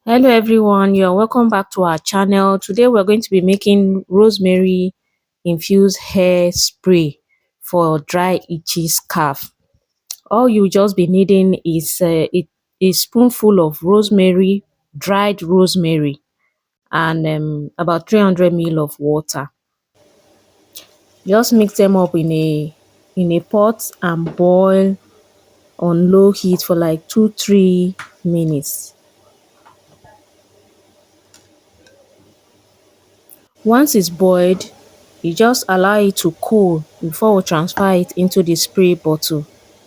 Hello everyone, you're welcome back to our channel. Today we're going to be making rosemary infused hair spray for dry itchy scalp. All you just be needing is a spoonful of rosemary, dried rosemary, and about 300 ml of water. Just mix them up in a pot and boil on low heat for like 2-3 minutes. Once it's boiled, you just allow it to cool before we transfer it into the spray bottle.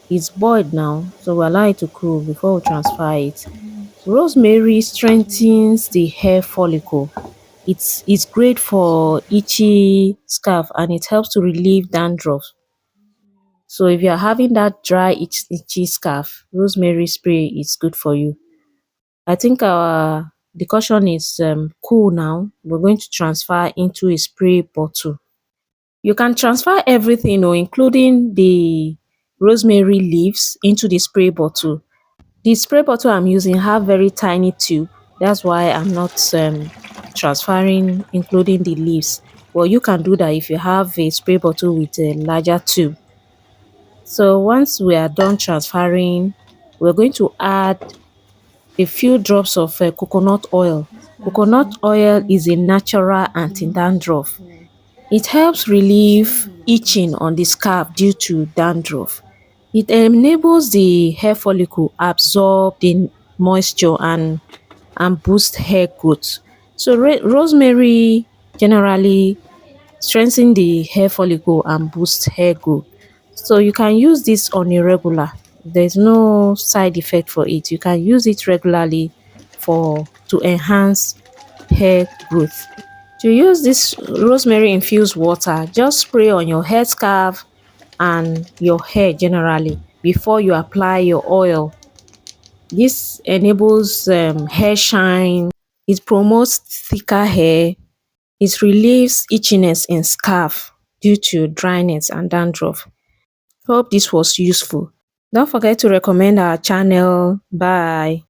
It's boiled now, so we allow it to cool before we transfer it. Rosemary strengthens the hair follicle. It's great for itchy scalp and it helps to relieve dandruff. So if you're having that dry itchy scalp, rosemary spray is good for you. I think our decoction is cool now. We're going to transfer into a spray bottle. You can transfer everything including the rosemary leaves into the spray bottle. The spray bottle I'm using have very tiny tube. That's why I'm not transferring including the leaves. Well, you can do that if you have a spray bottle with a larger tube. So once we are done transferring, we're going to add a few drops of coconut oil. Coconut oil is a natural anti-dandruff. It helps relieve itching on the scalp due to dandruff. It enables the hair follicle absorb the moisture and boost hair growth. So rosemary generally strengthen the hair follicle and boost hair growth. So you can use this on a regular. There's no side effect for it. You can use it regularly to enhance hair growth. To use this rosemary infused water, just spray on your head scarf and your hair generally before you apply your oil. This enables hair shine, it promotes thicker hair, it relieves itchiness in scalp due to dryness and dandruff. Hope this was useful. Don't forget to recommend our channel. Bye.